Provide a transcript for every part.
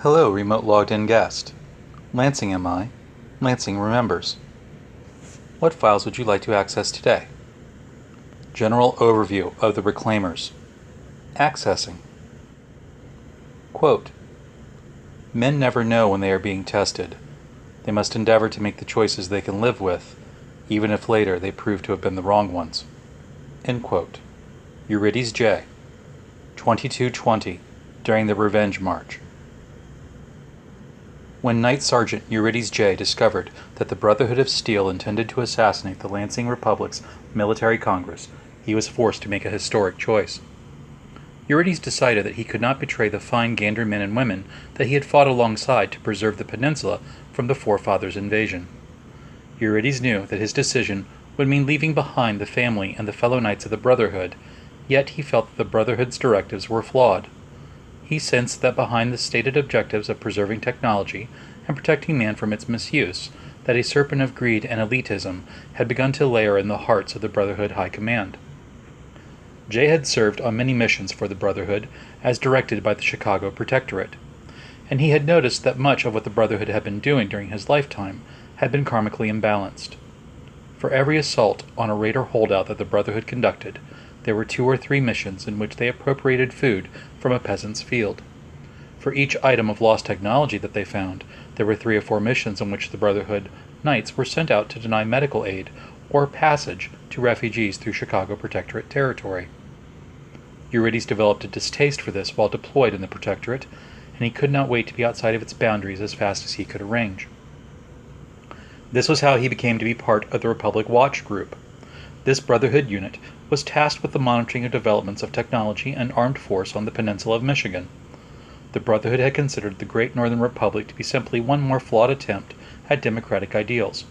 Hello, remote logged-in guest. Lansing am I. Lansing remembers. What files would you like to access today? General overview of the reclaimers. Accessing. Quote, men never know when they are being tested. They must endeavor to make the choices they can live with, even if later they prove to have been the wrong ones. End quote. Eurydice J. 2220, during the Revenge March. When Knight Sergeant Eurydice J. discovered that the Brotherhood of Steel intended to assassinate the Lansing Republic's military congress, he was forced to make a historic choice. Eurydice decided that he could not betray the fine Gander men and women that he had fought alongside to preserve the peninsula from the Forefathers' invasion. Eurydice knew that his decision would mean leaving behind the family and the fellow knights of the Brotherhood, yet he felt that the Brotherhood's directives were flawed. He sensed that behind the stated objectives of preserving technology and protecting man from its misuse, that a serpent of greed and elitism had begun to lair in the hearts of the Brotherhood High Command. Jay had served on many missions for the Brotherhood as directed by the Chicago Protectorate, and he had noticed that much of what the Brotherhood had been doing during his lifetime had been karmically imbalanced. For every assault on a raider holdout that the Brotherhood conducted, there were 2 or 3 missions in which they appropriated food from a peasant's field. For each item of lost technology that they found, there were 3 or 4 missions in which the Brotherhood Knights were sent out to deny medical aid or passage to refugees through Chicago Protectorate territory. Eurydice developed a distaste for this while deployed in the Protectorate, and he could not wait to be outside of its boundaries as fast as he could arrange. This was how he became to be part of the Republic Watch Group. This Brotherhood unit was tasked with the monitoring of developments of technology and armed force on the peninsula of Michigan. The Brotherhood had considered the Great Northern Republic to be simply one more flawed attempt at democratic ideals.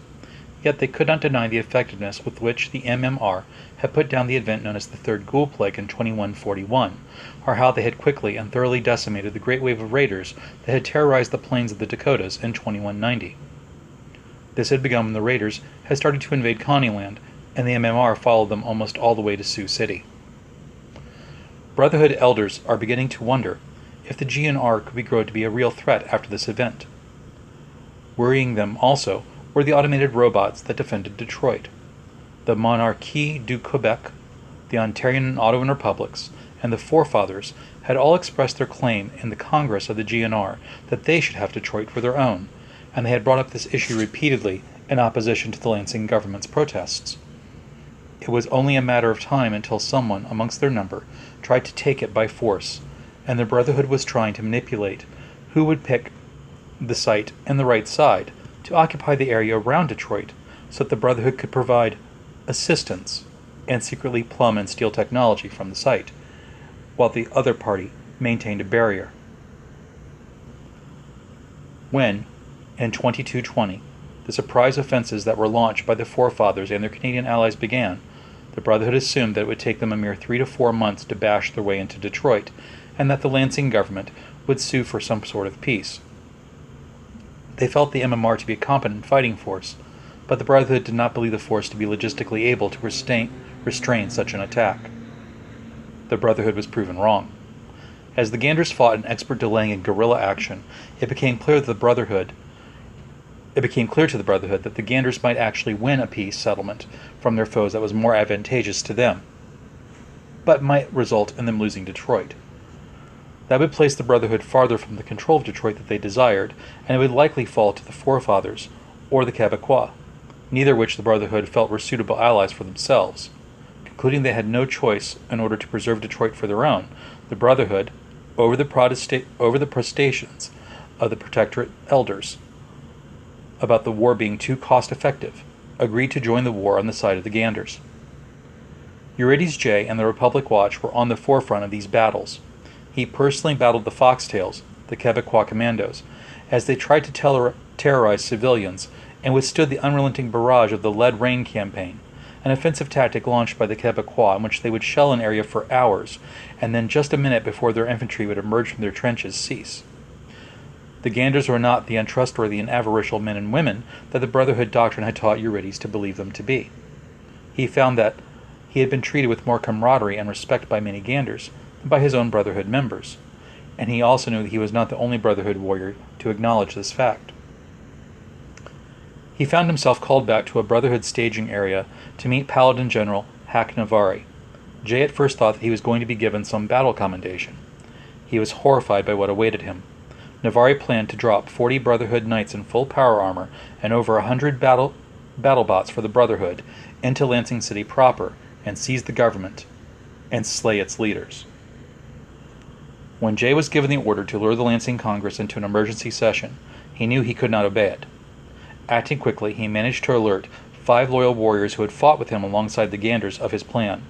Yet they could not deny the effectiveness with which the MMR had put down the event known as the Third Ghoul Plague in 2141, or how they had quickly and thoroughly decimated the great wave of raiders that had terrorized the plains of the Dakotas in 2190. This had begun when the raiders had started to invade Connieland, and the MMR followed them almost all the way to Sioux City. Brotherhood elders are beginning to wonder if the GNR could be grown to be a real threat after this event. Worrying them also were the automated robots that defended Detroit. The Monarchie du Quebec, the Ontarian and Ottawan republics, and the Forefathers had all expressed their claim in the Congress of the GNR that they should have Detroit for their own, and they had brought up this issue repeatedly in opposition to the Lansing government's protests. It was only a matter of time until someone amongst their number tried to take it by force, and the Brotherhood was trying to manipulate who would pick the site and the right side to occupy the area around Detroit so that the Brotherhood could provide assistance and secretly plumb and steal technology from the site, while the other party maintained a barrier. When, in 2220, the surprise offenses that were launched by the Forefathers and their Canadian allies began, the Brotherhood assumed that it would take them a mere 3 to 4 months to bash their way into Detroit, and that the Lansing government would sue for some sort of peace. They felt the MMR to be a competent fighting force, but the Brotherhood did not believe the force to be logistically able to restrain such an attack. The Brotherhood was proven wrong. As the Ganders fought in expert delaying and guerrilla action, it became clear to the Brotherhood that the Ganders might actually win a peace settlement from their foes that was more advantageous to them, but might result in them losing Detroit. That would place the Brotherhood farther from the control of Detroit that they desired, and it would likely fall to the Forefathers or the Quebecois, neither of which the Brotherhood felt were suitable allies for themselves. Concluding they had no choice in order to preserve Detroit for their own, the Brotherhood, over the protestations of the Protectorate elders about the war being too cost-effective, agreed to join the war on the side of the Ganders. Eurydice J. and the Republic Watch were on the forefront of these battles. He personally battled the Foxtails, the Quebecois commandos, as they tried to terrorize civilians and withstood the unrelenting barrage of the Lead Rain campaign, an offensive tactic launched by the Quebecois in which they would shell an area for hours, and then just a minute before their infantry would emerge from their trenches cease. The Ganders were not the untrustworthy and avaricious men and women that the Brotherhood doctrine had taught Eurydice to believe them to be. He found that he had been treated with more camaraderie and respect by many Ganders than by his own Brotherhood members. and he also knew that he was not the only Brotherhood warrior to acknowledge this fact. He found himself called back to a Brotherhood staging area to meet Paladin General Hack Navari. Jay at first thought that he was going to be given some battle commendation. He was horrified by what awaited him. Navari planned to drop 40 Brotherhood knights in full power armor and over 100 battle bots for the Brotherhood into Lansing City proper and seize the government and slay its leaders. When Jay was given the order to lure the Lansing Congress into an emergency session, he knew he could not obey it. Acting quickly, he managed to alert 5 loyal warriors who had fought with him alongside the Ganders of his plan,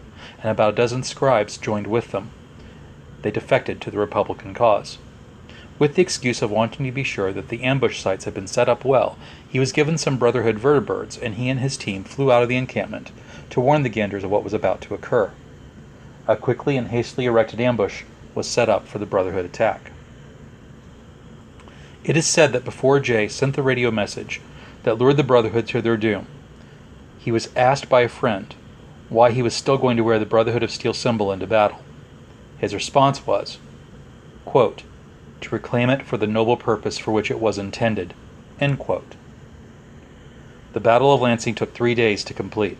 and about a dozen scribes joined with them. They defected to the Republican cause. With the excuse of wanting to be sure that the ambush sites had been set up well, he was given some Brotherhood vertibirds, and he and his team flew out of the encampment to warn the Ganders of what was about to occur. A quickly and hastily erected ambush was set up for the Brotherhood attack. It is said that before Jay sent the radio message that lured the Brotherhood to their doom, he was asked by a friend why he was still going to wear the Brotherhood of Steel symbol into battle. His response was, quote, "to reclaim it for the noble purpose for which it was intended," end quote. The Battle of Lansing took 3 days to complete.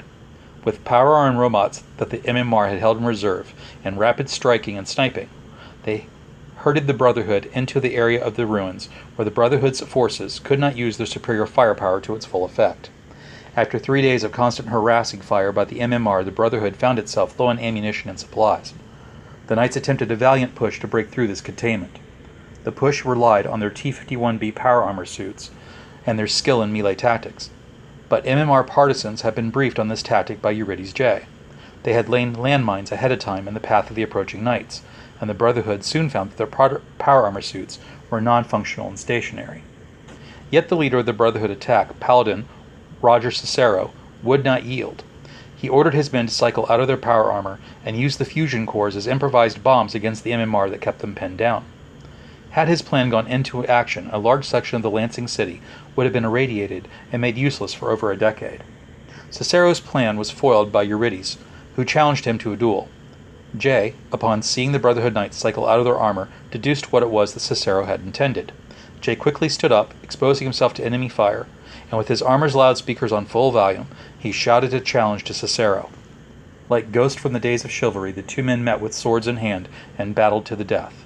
With power armed robots that the MMR had held in reserve and rapid striking and sniping, they herded the Brotherhood into the area of the ruins where the Brotherhood's forces could not use their superior firepower to its full effect. After 3 days of constant harassing fire by the MMR, the Brotherhood found itself low on ammunition and supplies. The Knights attempted a valiant push to break through this containment. The push relied on their T-51B power armor suits and their skill in melee tactics. But MMR partisans had been briefed on this tactic by Eurydice J. They had laid landmines ahead of time in the path of the approaching Knights, and the Brotherhood soon found that their power armor suits were non-functional and stationary. Yet the leader of the Brotherhood attack, Paladin Roger Cicero, would not yield. He ordered his men to cycle out of their power armor and use the fusion cores as improvised bombs against the MMR that kept them pinned down. Had his plan gone into action, a large section of the Lansing city would have been irradiated and made useless for over a decade. Cicero's plan was foiled by Eurydice, who challenged him to a duel. Jay, upon seeing the Brotherhood Knights cycle out of their armor, deduced what it was that Cicero had intended. Jay quickly stood up, exposing himself to enemy fire, and with his armor's loudspeakers on full volume, he shouted a challenge to Cicero. Like ghosts from the days of chivalry, the two men met with swords in hand and battled to the death.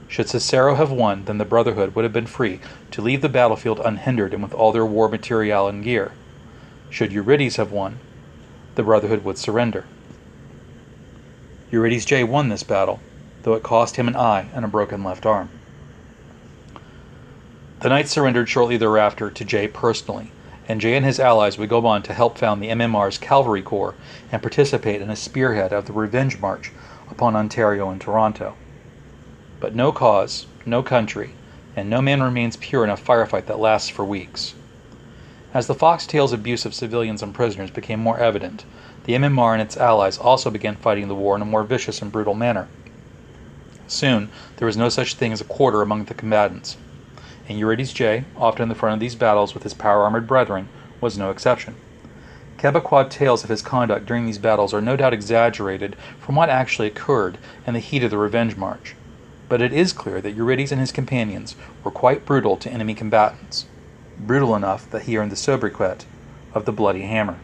Should Cicero have won, then the Brotherhood would have been free to leave the battlefield unhindered and with all their war material and gear. Should Eurydice have won, the Brotherhood would surrender. Eurydice J won this battle, though it cost him an eye and a broken left arm. The Knights surrendered shortly thereafter to Jay personally, and Jay and his allies would go on to help found the MMR's Cavalry Corps and participate in a spearhead of the Revenge March upon Ontario and Toronto. But no cause, no country, and no man remains pure in a firefight that lasts for weeks. As the Foxtails' abuse of civilians and prisoners became more evident, the MMR and its allies also began fighting the war in a more vicious and brutal manner. Soon, there was no such thing as a quarter among the combatants, and Eurydice J, often in the front of these battles with his power-armored brethren, was no exception. Quebecois tales of his conduct during these battles are no doubt exaggerated from what actually occurred in the heat of the Revenge March, but it is clear that Eurydice and his companions were quite brutal to enemy combatants, brutal enough that he earned the sobriquet of the Bloody Hammer.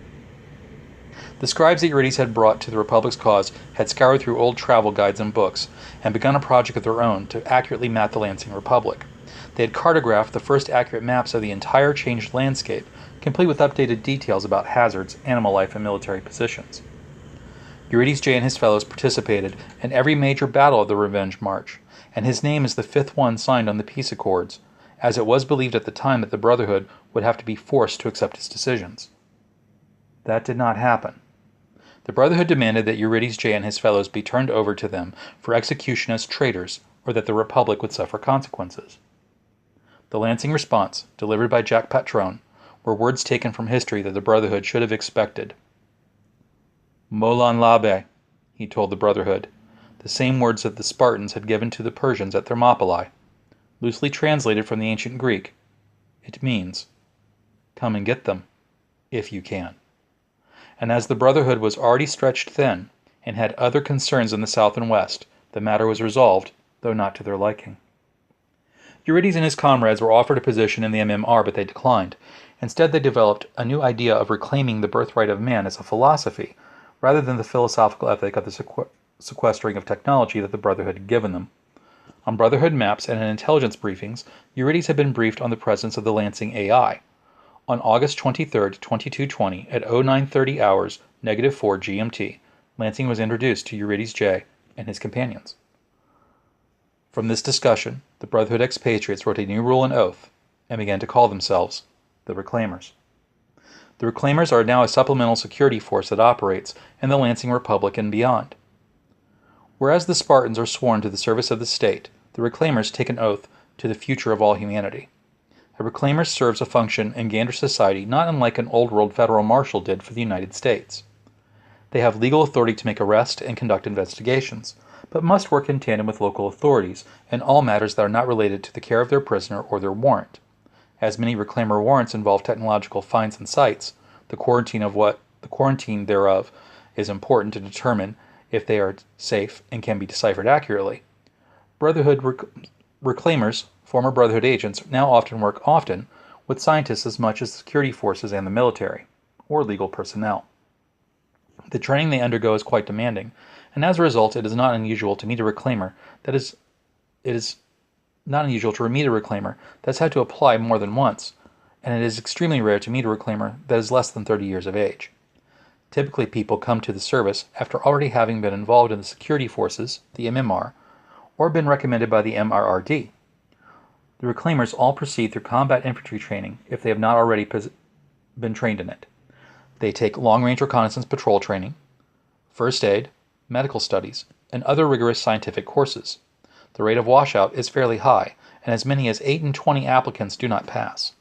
The scribes that Eurydice had brought to the Republic's cause had scoured through old travel guides and books and begun a project of their own to accurately map the Lansing Republic. They had cartographed the first accurate maps of the entire changed landscape, complete with updated details about hazards, animal life, and military positions. Eurydice J and his fellows participated in every major battle of the Revenge March, and his name is the fifth one signed on the peace accords, as it was believed at the time that the Brotherhood would have to be forced to accept his decisions. That did not happen. The Brotherhood demanded that Eurydice J and his fellows be turned over to them for execution as traitors, or that the Republic would suffer consequences. The Lansing response, delivered by Jack Patron, were words taken from history that the Brotherhood should have expected. Molan Labe, he told the Brotherhood, the same words that the Spartans had given to the Persians at Thermopylae. Loosely translated from the ancient Greek, it means, come and get them, if you can. And as the Brotherhood was already stretched thin and had other concerns in the south and west, the matter was resolved though not to their liking. Euripides and his comrades were offered a position in the MMR, but they declined. Instead, they developed a new idea of reclaiming the birthright of man as a philosophy, rather than the philosophical ethic of the sequestering of technology that the Brotherhood had given them. On Brotherhood maps and in intelligence briefings, Euripides had been briefed on the presence of the Lansing AI. On August 23, 2220, at 0930 hours, -4 GMT, Lansing was introduced to Euripides J. and his companions. From this discussion, the Brotherhood expatriates wrote a new rule and oath, and began to call themselves the Reclaimers. The Reclaimers are now a supplemental security force that operates in the Lansing Republic and beyond. Whereas the Spartans are sworn to the service of the state, the Reclaimers take an oath to the future of all humanity. A Reclaimer serves a function in Gander society not unlike an old-world federal marshal did for the United States. They have legal authority to make arrests and conduct investigations, but must work in tandem with local authorities in all matters that are not related to the care of their prisoner or their warrant. As many Reclaimer warrants involve technological finds and sites, the quarantine thereof is important to determine if they are safe and can be deciphered accurately. Brotherhood Reclaimers, former Brotherhood agents, now often work with scientists as much as security forces and the military, or legal personnel. The training they undergo is quite demanding, and as a result, it is not unusual to meet a Reclaimer that's had to apply more than once, and it is extremely rare to meet a Reclaimer that is less than 30 years of age. Typically, people come to the service after already having been involved in the security forces, the MMR, or been recommended by the MRRD. The Reclaimers all proceed through combat infantry training if they have not already been trained in it. They take long-range reconnaissance patrol training, first aid, medical studies, and other rigorous scientific courses. The rate of washout is fairly high, and as many as 8 in 20 applicants do not pass.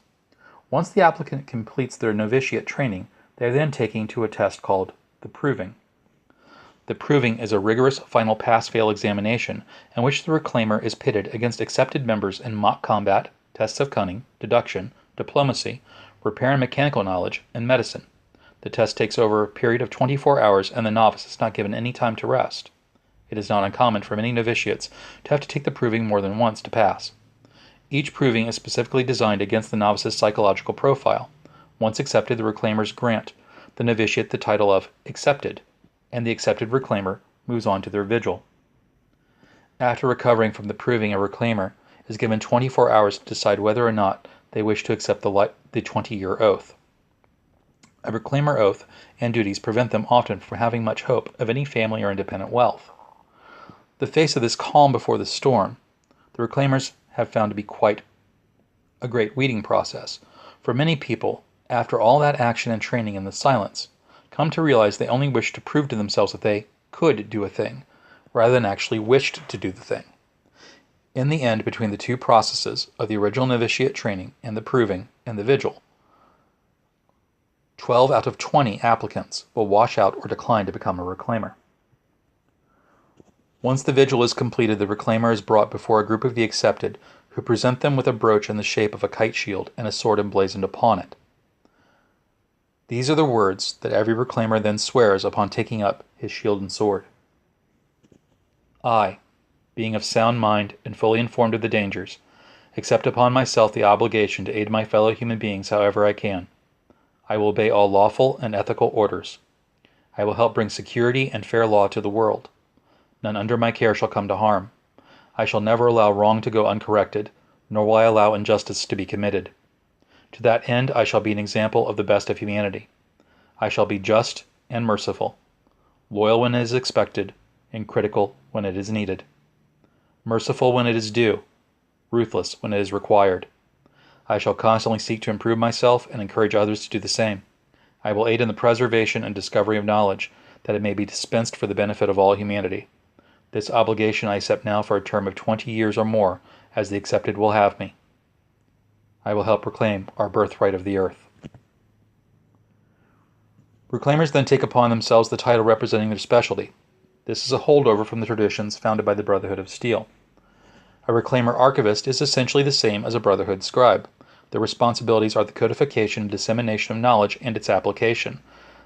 Once the applicant completes their novitiate training, they are then taken to a test called the Proving. The Proving is a rigorous final pass-fail examination in which the Reclaimer is pitted against accepted members in mock combat, tests of cunning, deduction, diplomacy, repair and mechanical knowledge, and medicine. The test takes over a period of 24 hours, and the novice is not given any time to rest. It is not uncommon for many novitiates to have to take the Proving more than once to pass. Each Proving is specifically designed against the novice's psychological profile. Once accepted, the Reclaimers grant the novitiate the title of Accepted, and the accepted Reclaimer moves on to their vigil. After recovering from the Proving, a Reclaimer is given 24 hours to decide whether or not they wish to accept the 20-year oath. A Reclaimer oath and duties prevent them often from having much hope of any family or independent wealth. The face of this calm before the storm, the Reclaimers have found to be quite a great weeding process. For many people, after all that action and training in the silence, come to realize they only wish to prove to themselves that they could do a thing, rather than actually wished to do the thing. In the end, between the two processes of the original novitiate training and the Proving and the vigil, 12 out of 20 applicants will wash out or decline to become a Reclaimer. Once the vigil is completed, the Reclaimer is brought before a group of the accepted, who present them with a brooch in the shape of a kite shield and a sword emblazoned upon it. These are the words that every Reclaimer then swears upon taking up his shield and sword. I, being of sound mind and fully informed of the dangers, accept upon myself the obligation to aid my fellow human beings however I can. I will obey all lawful and ethical orders. I will help bring security and fair law to the world. None under my care shall come to harm. I shall never allow wrong to go uncorrected, nor will I allow injustice to be committed. To that end I shall be an example of the best of humanity. I shall be just and merciful, loyal when it is expected, and critical when it is needed. Merciful when it is due, ruthless when it is required. I shall constantly seek to improve myself and encourage others to do the same. I will aid in the preservation and discovery of knowledge, that it may be dispensed for the benefit of all humanity. This obligation I accept now for a term of 20 years or more, as the accepted will have me. I will help reclaim our birthright of the earth. Reclaimers then take upon themselves the title representing their specialty. This is a holdover from the traditions founded by the Brotherhood of Steel. A Reclaimer archivist is essentially the same as a Brotherhood scribe. Their responsibilities are the codification and dissemination of knowledge and its application.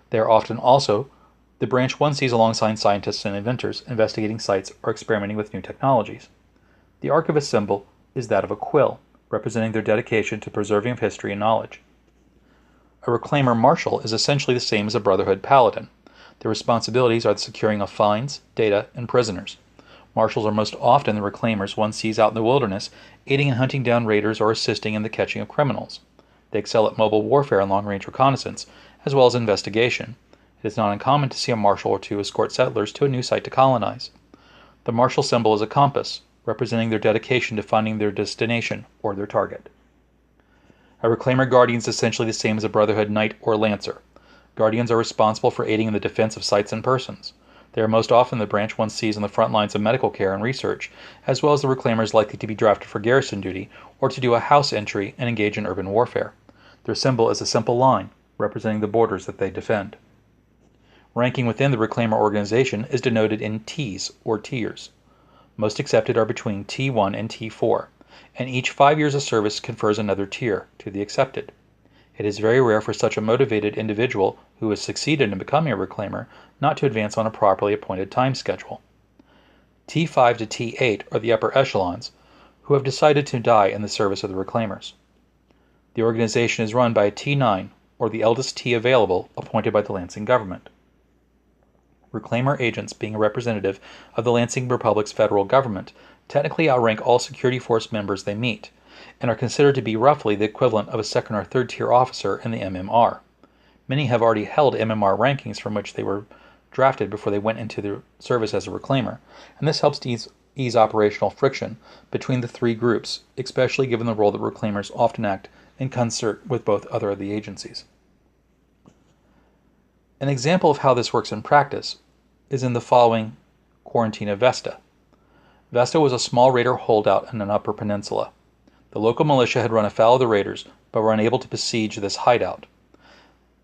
They are often also the branch one sees alongside scientists and inventors investigating sites or experimenting with new technologies. The archivist symbol is that of a quill, representing their dedication to preserving of history and knowledge. A reclaimer marshal is essentially the same as a Brotherhood paladin. Their responsibilities are the securing of finds, data, and prisoners. Marshals are most often the reclaimers one sees out in the wilderness, aiding in hunting down raiders or assisting in the catching of criminals. They excel at mobile warfare and long-range reconnaissance, as well as investigation. It is not uncommon to see a marshal or two escort settlers to a new site to colonize. The marshal symbol is a compass, representing their dedication to finding their destination or their target. A reclaimer guardian is essentially the same as a Brotherhood knight or lancer. Guardians are responsible for aiding in the defense of sites and persons. They are most often the branch one sees on the front lines of medical care and research, as well as the reclaimers likely to be drafted for garrison duty or to do a house entry and engage in urban warfare. Their symbol is a simple line, representing the borders that they defend. Ranking within the reclaimer organization is denoted in Ts, or tiers. Most accepted are between T1 and T4, and each 5 years of service confers another tier to the accepted. It is very rare for such a motivated individual who has succeeded in becoming a reclaimer not to advance on a properly appointed time schedule. T5 to T8 are the upper echelons, who have decided to die in the service of the reclaimers. The organization is run by a T9, or the eldest T available, appointed by the Lansing government. Reclaimer agents, being a representative of the Lansing Republic's federal government, technically outrank all security force members they meet, and are considered to be roughly the equivalent of a second or third tier officer in the MMR. Many have already held MMR rankings from which they were drafted before they went into the service as a reclaimer, and this helps to ease operational friction between the three groups, especially given the role that reclaimers often act in concert with both other of the agencies. An example of how this works in practice is in the following quarantine of Vesta. Vesta was a small raider holdout in an upper peninsula. The local militia had run afoul of the raiders, but were unable to besiege this hideout.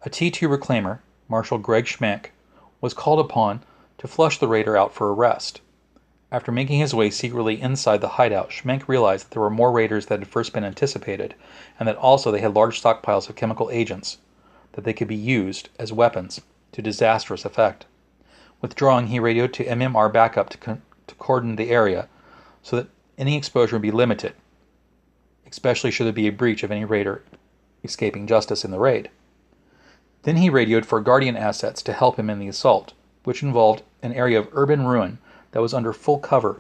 A T2 reclaimer, Marshal Greg Schmank, was called upon to flush the raider out for arrest. After making his way secretly inside the hideout, Schmank realized that there were more raiders than had first been anticipated, and that also they had large stockpiles of chemical agents, that they could be used as weapons to disastrous effect. Withdrawing, he radioed to MMR backup to cordon the area so that any exposure would be limited, especially should there be a breach of any raider escaping justice in the raid. Then he radioed for Guardian assets to help him in the assault, which involved an area of urban ruin that was under full cover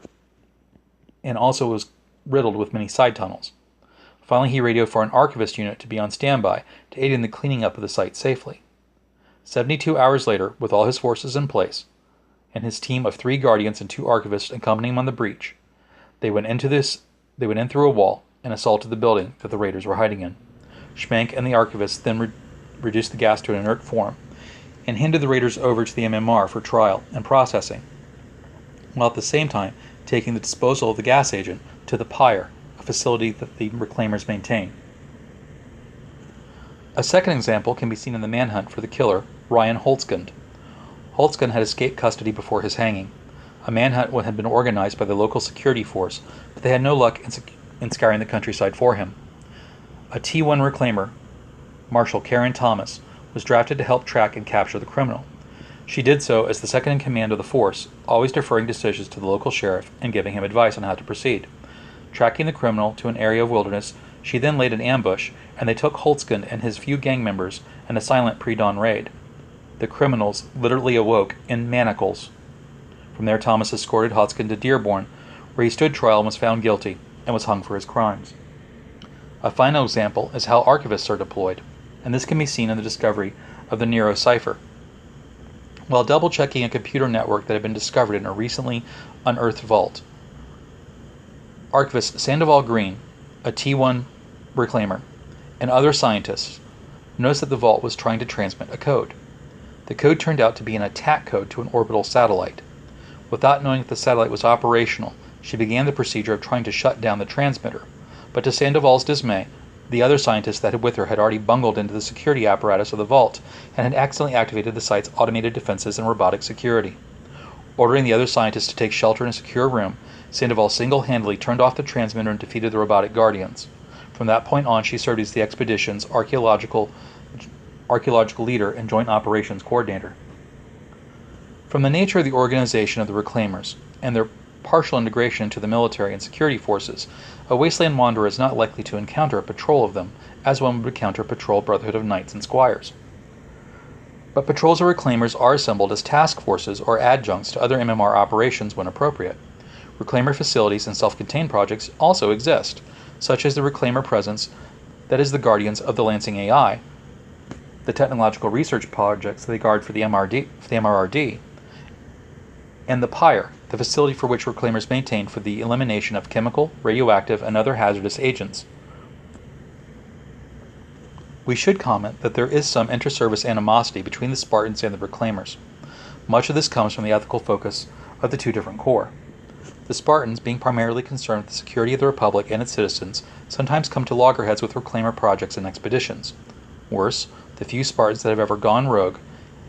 and also was riddled with many side tunnels. Finally, he radioed for an archivist unit to be on standby to aid in the cleaning up of the site safely. 72 hours later, with all his forces in place, and his team of 3 Guardians and 2 archivists accompanying him on the breach, they went in through a wall and assaulted the building that the raiders were hiding in. Schmank and the archivist then reduced the gas to an inert form and handed the raiders over to the MMR for trial and processing, while at the same time taking the disposal of the gas agent to the Pyre, a facility that the reclaimers maintain. A second example can be seen in the manhunt for the killer, Ryan Holtzkund. Holtzkund had escaped custody before his hanging. A manhunt had been organized by the local security force, but they had no luck in scouring the countryside for him. A T1 reclaimer, Marshal Karen Thomas, was drafted to help track and capture the criminal. She did so as the second in command of the force, always deferring decisions to the local sheriff and giving him advice on how to proceed. Tracking the criminal to an area of wilderness, she then laid an ambush, and they took Holtzkund and his few gang members in a silent pre-dawn raid. The criminals literally awoke in manacles. From there, Thomas escorted Holtzkund to Dearborn, where he stood trial and was found guilty and was hung for his crimes. A final example is how archivists are deployed, and this can be seen in the discovery of the Nero cipher. While double-checking a computer network that had been discovered in a recently unearthed vault, archivist Sandoval Green, a T1 reclaimer, and other scientists noticed that the vault was trying to transmit a code. The code turned out to be an attack code to an orbital satellite. Without knowing that the satellite was operational, she began the procedure of trying to shut down the transmitter, but to Sandoval's dismay, the other scientists that had with her had already bungled into the security apparatus of the vault and had accidentally activated the site's automated defenses and robotic security. Ordering the other scientists to take shelter in a secure room, Sandoval single-handedly turned off the transmitter and defeated the robotic guardians. From that point on, she served as the expedition's archaeological leader and joint operations coordinator. From the nature of the organization of the reclaimers and their partial integration into the military and security forces, a wasteland wanderer is not likely to encounter a patrol of them, as one would encounter a patrol brotherhood of knights and squires. But patrols of reclaimers are assembled as task forces or adjuncts to other MMR operations when appropriate. Reclaimer facilities and self-contained projects also exist, such as the Reclaimer Presence, that is the guardians of the Lansing AI, the technological research projects they guard for the MRRD, and the PIRE, the facility for which reclaimers maintain for the elimination of chemical, radioactive, and other hazardous agents. We should comment that there is some inter-service animosity between the Spartans and the reclaimers. Much of this comes from the ethical focus of the two different corps. The Spartans, being primarily concerned with the security of the Republic and its citizens, sometimes come to loggerheads with reclaimer projects and expeditions. Worse, the few Spartans that have ever gone rogue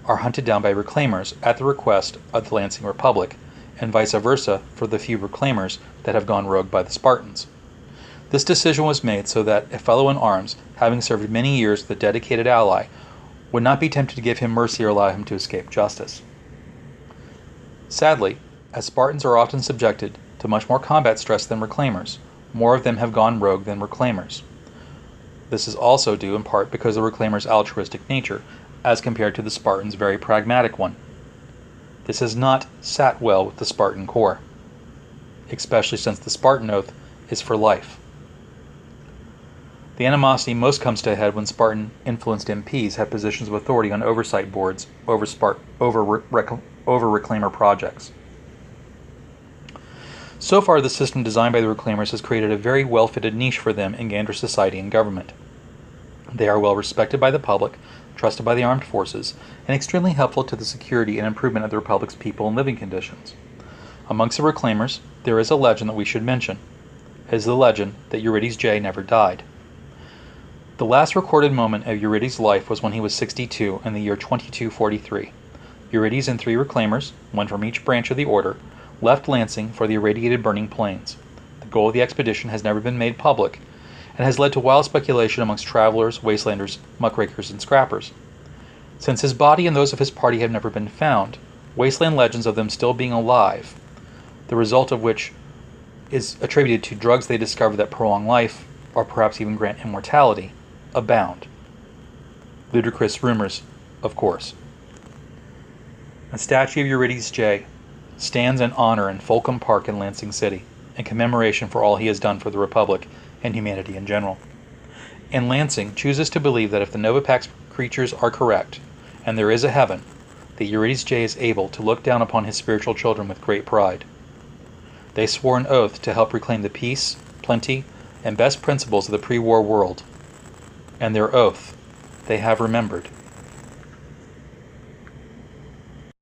are hunted down by reclaimers at the request of the Lansing Republic, and vice versa for the few reclaimers that have gone rogue by the Spartans. This decision was made so that a fellow in arms, having served many years with a dedicated ally, would not be tempted to give him mercy or allow him to escape justice. Sadly, as Spartans are often subjected to much more combat stress than reclaimers, more of them have gone rogue than reclaimers. This is also due in part because of the reclaimers' altruistic nature, as compared to the Spartans' very pragmatic one. This has not sat well with the Spartan corps, especially since the Spartan oath is for life. The animosity most comes to a head when Spartan-influenced MPs have positions of authority on oversight boards over reclaimer projects. So far, the system designed by the reclaimers has created a very well-fitted niche for them in Gander society and government. They are well respected by the public, trusted by the armed forces, and extremely helpful to the security and improvement of the Republic's people and living conditions. Amongst the reclaimers, there is a legend that we should mention. It is the legend that Eurydice J never died. The last recorded moment of Eurydice's life was when he was 62 in the year 2243. Eurydice and 3 reclaimers, one from each branch of the order, left Lansing for the irradiated burning plains. The goal of the expedition has never been made public, and has led to wild speculation amongst travelers, wastelanders, muckrakers, and scrappers. Since his body and those of his party have never been found, wasteland legends of them still being alive, the result of which is attributed to drugs they discover that prolong life, or perhaps even grant immortality, abound. Ludicrous rumors, of course. A statue of Eurydice J stands in honor in Folcom Park in Lansing City, in commemoration for all he has done for the Republic and humanity in general. And Lansing chooses to believe that if the Novapax creatures are correct, and there is a heaven, that Eurydice J is able to look down upon his spiritual children with great pride. They swore an oath to help reclaim the peace, plenty, and best principles of the pre-war world, and their oath they have remembered.